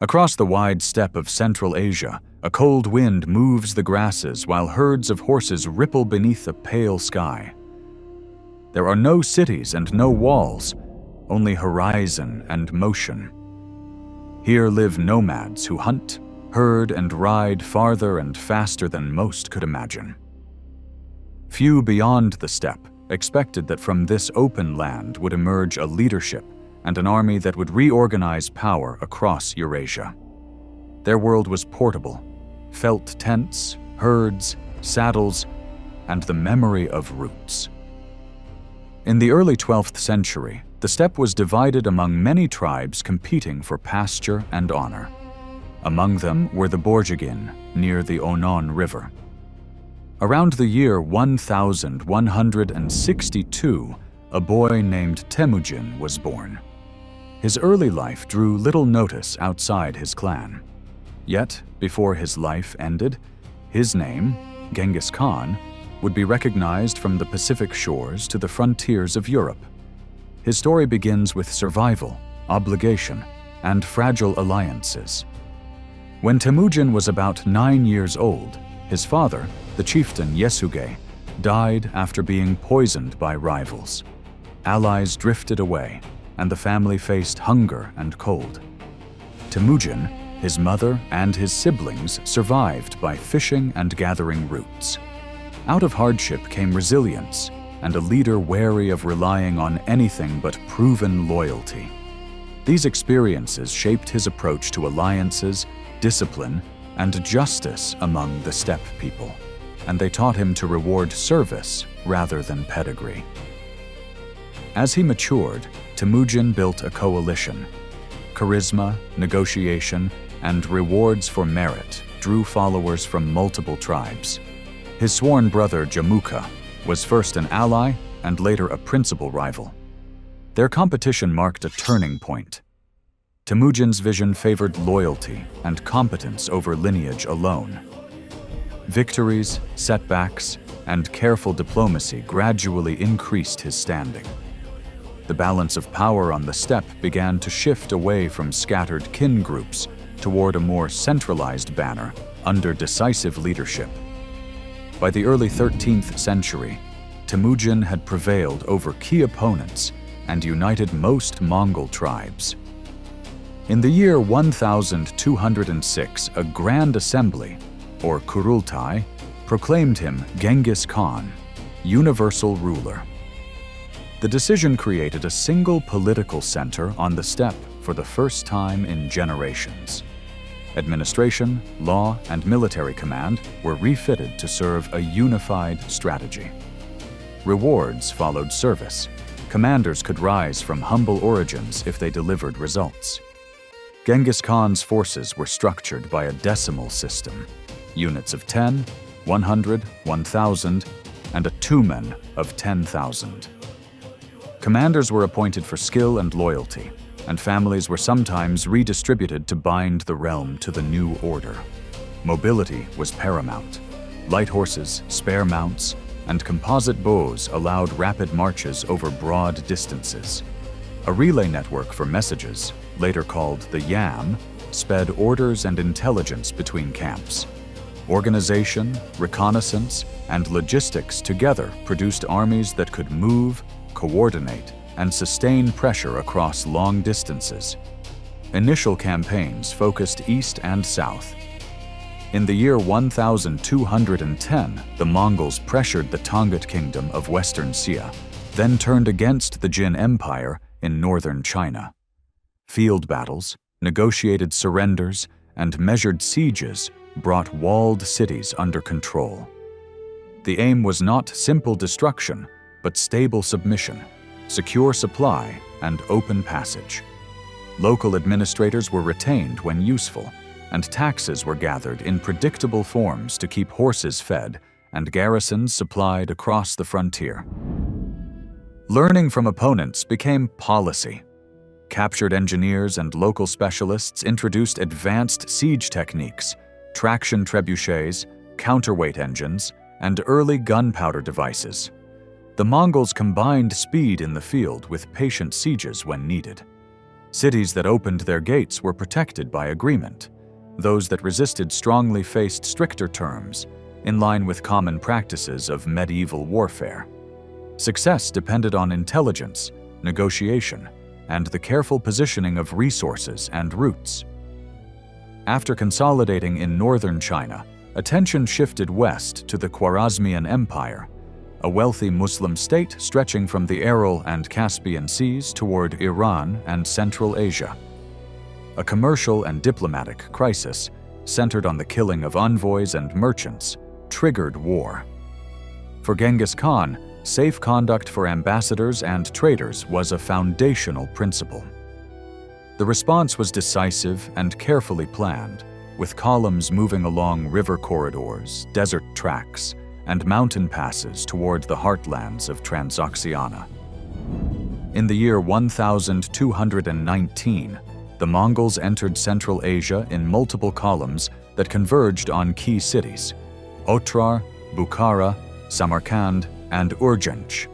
Across the wide steppe of Central Asia, a cold wind moves the grasses while herds of horses ripple beneath a pale sky. There are no cities and no walls, only horizon and motion. Here live nomads who hunt, herd, and ride farther and faster than most could imagine. Few beyond the steppe expected that from this open land would emerge a leadership and an army that would reorganize power across Eurasia. Their world was portable, felt tents, herds, saddles, and the memory of roots. In the early 12th century, the steppe was divided among many tribes competing for pasture and honor. Among them were the Borjigin, near the Onon River. Around the year 1162, a boy named Temujin was born. His early life drew little notice outside his clan. Yet, before his life ended, his name, Genghis Khan, would be recognized from the Pacific shores to the frontiers of Europe. His story begins with survival, obligation, and fragile alliances. When Temujin was about 9 years old, his father, the chieftain Yesuge, died after being poisoned by rivals. Allies drifted away, and the family faced hunger and cold. Temujin, his mother, and his siblings survived by fishing and gathering roots. Out of hardship came resilience, and a leader wary of relying on anything but proven loyalty. These experiences shaped his approach to alliances, discipline, and justice among the steppe people, and they taught him to reward service rather than pedigree. As he matured, Temujin built a coalition. Charisma, negotiation, and rewards for merit drew followers from multiple tribes. His sworn brother Jamuka was first an ally and later a principal rival. Their competition marked a turning point. Temujin's vision favored loyalty and competence over lineage alone. Victories, setbacks, and careful diplomacy gradually increased his standing. The balance of power on the steppe began to shift away from scattered kin groups toward a more centralized banner under decisive leadership. By the early 13th century, Temujin had prevailed over key opponents and united most Mongol tribes. In the year 1206, a Grand Assembly, or Kurultai, proclaimed him Genghis Khan, universal ruler. The decision created a single political center on the steppe for the first time in generations. Administration, law, and military command were refitted to serve a unified strategy. Rewards followed service. Commanders could rise from humble origins if they delivered results. Genghis Khan's forces were structured by a decimal system, units of 10, 100, 1,000, and a tumen of 10,000. Commanders were appointed for skill and loyalty, and families were sometimes redistributed to bind the realm to the new order. Mobility was paramount. Light horses, spare mounts, and composite bows allowed rapid marches over broad distances. A relay network for messages, later called the Yam, sped orders and intelligence between camps. Organization, reconnaissance, and logistics together produced armies that could move, coordinate, and sustain pressure across long distances. Initial campaigns focused east and south. In the year 1210, the Mongols pressured the Tongat Kingdom of Western Xia, then turned against the Jin Empire in northern China. Field battles, negotiated surrenders, and measured sieges brought walled cities under control. The aim was not simple destruction, but stable submission, secure supply, and open passage. Local administrators were retained when useful, and taxes were gathered in predictable forms to keep horses fed and garrisons supplied across the frontier. Learning from opponents became policy. Captured engineers and local specialists introduced advanced siege techniques, traction trebuchets, counterweight engines, and early gunpowder devices. The Mongols combined speed in the field with patient sieges when needed. Cities that opened their gates were protected by agreement. Those that resisted strongly faced stricter terms, in line with common practices of medieval warfare. Success depended on intelligence, negotiation, and the careful positioning of resources and routes. After consolidating in northern China, attention shifted west to the Khwarazmian Empire, a wealthy Muslim state stretching from the Aral and Caspian Seas toward Iran and Central Asia. A commercial and diplomatic crisis, centered on the killing of envoys and merchants, triggered war. For Genghis Khan, safe conduct for ambassadors and traders was a foundational principle. The response was decisive and carefully planned, with columns moving along river corridors, desert tracks, and mountain passes toward the heartlands of Transoxiana. In the year 1219, the Mongols entered Central Asia in multiple columns that converged on key cities: Otrar, Bukhara, Samarkand, and Urgench.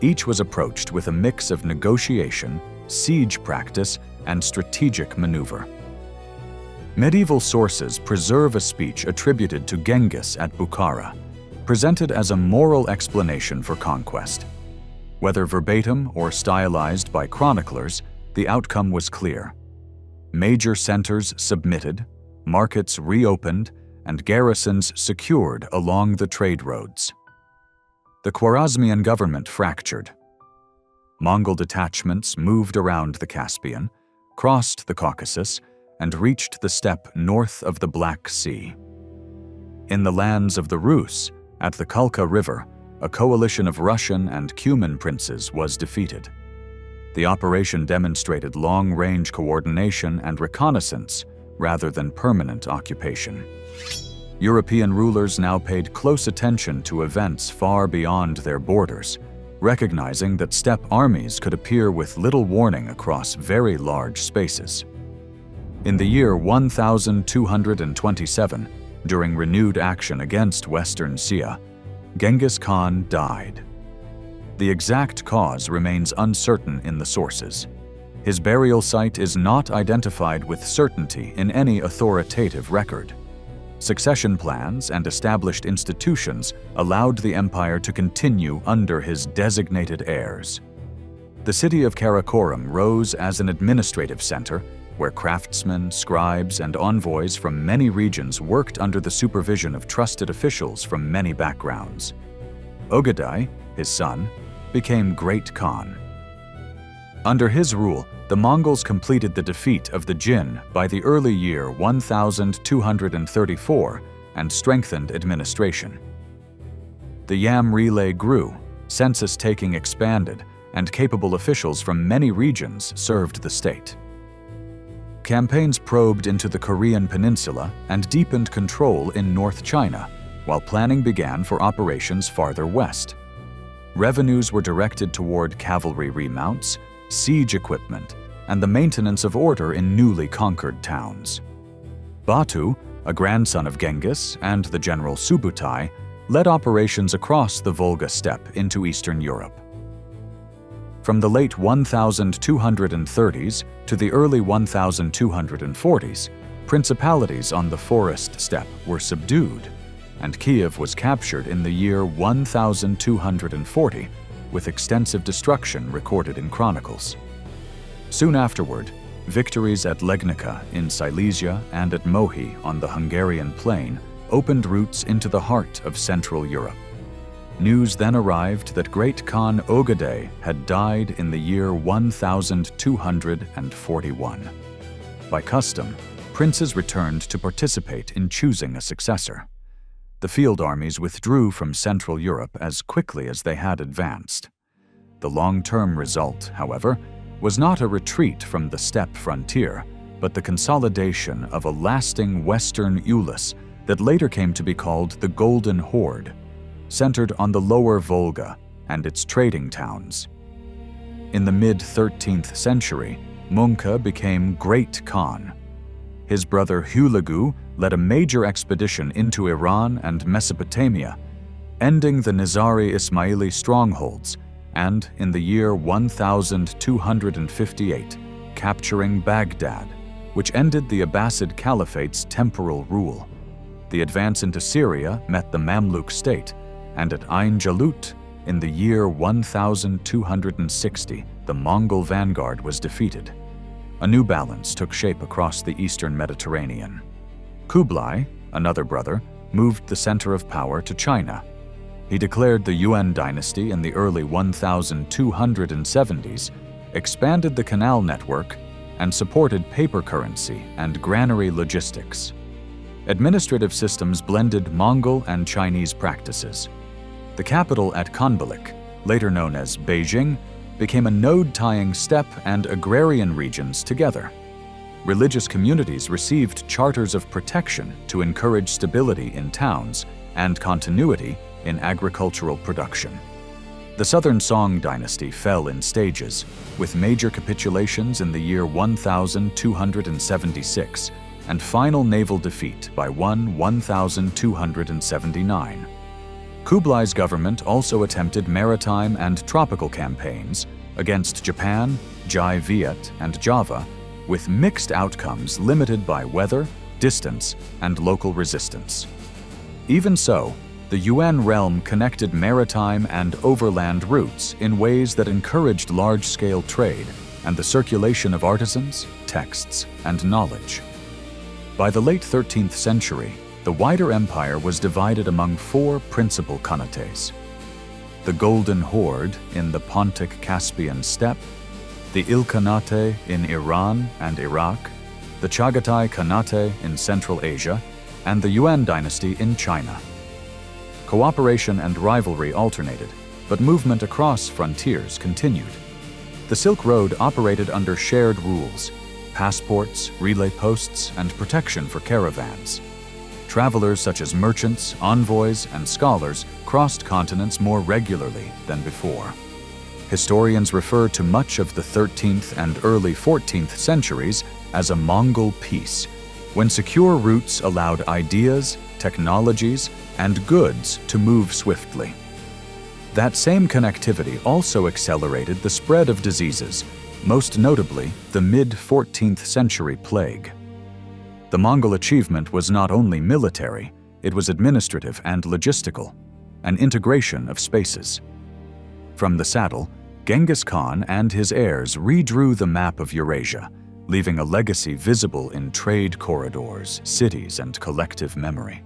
Each was approached with a mix of negotiation, siege practice, and strategic maneuver. Medieval sources preserve a speech attributed to Genghis at Bukhara, presented as a moral explanation for conquest. Whether verbatim or stylized by chroniclers, the outcome was clear. Major centers submitted, markets reopened, and garrisons secured along the trade roads. The Khwarazmian government fractured. Mongol detachments moved around the Caspian, crossed the Caucasus, and reached the steppe north of the Black Sea. In the lands of the Rus, at the Kalka River, a coalition of Russian and Cuman princes was defeated. The operation demonstrated long-range coordination and reconnaissance rather than permanent occupation. European rulers now paid close attention to events far beyond their borders, recognizing that steppe armies could appear with little warning across very large spaces. In the year 1227, during renewed action against Western Sia, Genghis Khan died. The exact cause remains uncertain in the sources. His burial site is not identified with certainty in any authoritative record. Succession plans and established institutions allowed the empire to continue under his designated heirs. The city of Karakoram rose as an administrative center where craftsmen, scribes, and envoys from many regions worked under the supervision of trusted officials from many backgrounds. Ogadai, his son, became Great Khan. Under his rule, the Mongols completed the defeat of the Jin by the early year 1234 and strengthened administration. The Yam relay grew, census-taking expanded, and capable officials from many regions served the state. Campaigns probed into the Korean peninsula and deepened control in North China, while planning began for operations farther west. Revenues were directed toward cavalry remounts, siege equipment, and the maintenance of order in newly conquered towns. Batu, a grandson of Genghis and the general Subutai, led operations across the Volga steppe into Eastern Europe. From the late 1230s to the early 1240s, principalities on the forest steppe were subdued, and Kiev was captured in the year 1240, with extensive destruction recorded in chronicles. Soon afterward, victories at Legnica in Silesia and at Mohi on the Hungarian plain opened routes into the heart of Central Europe. News then arrived that Great Khan Ogadai had died in the year 1241. By custom, princes returned to participate in choosing a successor. The field armies withdrew from Central Europe as quickly as they had advanced. The long-term result, however, was not a retreat from the steppe frontier, but the consolidation of a lasting western Ulis that later came to be called the Golden Horde, centered on the lower Volga and its trading towns. In the mid-13th century, Munka became Great Khan. His brother Hulagu led a major expedition into Iran and Mesopotamia, ending the Nizari Ismaili strongholds, and in the year 1258, capturing Baghdad, which ended the Abbasid Caliphate's temporal rule. The advance into Syria met the Mamluk state, and at Ain Jalut, in the year 1260, the Mongol vanguard was defeated. A new balance took shape across the eastern Mediterranean. Kublai, another brother, moved the center of power to China. He declared the Yuan dynasty in the early 1270s, expanded the canal network, and supported paper currency and granary logistics. Administrative systems blended Mongol and Chinese practices. The capital at Khanbalik, later known as Beijing, became a node tying steppe and agrarian regions together. Religious communities received charters of protection to encourage stability in towns and continuity in agricultural production. The Southern Song dynasty fell in stages, with major capitulations in the year 1276 and final naval defeat by 1279. Kublai's government also attempted maritime and tropical campaigns against Japan, Jai Viet, and Java, with mixed outcomes limited by weather, distance, and local resistance. Even so, the Yuan realm connected maritime and overland routes in ways that encouraged large-scale trade and the circulation of artisans, texts, and knowledge. By the late 13th century, the wider empire was divided among four principal khanates: the Golden Horde in the Pontic-Caspian steppe, the Ilkhanate in Iran and Iraq, the Chagatai Khanate in Central Asia, and the Yuan dynasty in China. Cooperation and rivalry alternated, but movement across frontiers continued. The Silk Road operated under shared rules: passports, relay posts, and protection for caravans. Travelers such as merchants, envoys, and scholars crossed continents more regularly than before. Historians refer to much of the 13th and early 14th centuries as a Mongol peace, when secure routes allowed ideas, technologies, and goods to move swiftly. That same connectivity also accelerated the spread of diseases, most notably the mid-14th century plague. The Mongol achievement was not only military, it was administrative and logistical, an integration of spaces. From the saddle, Genghis Khan and his heirs redrew the map of Eurasia, leaving a legacy visible in trade corridors, cities, and collective memory.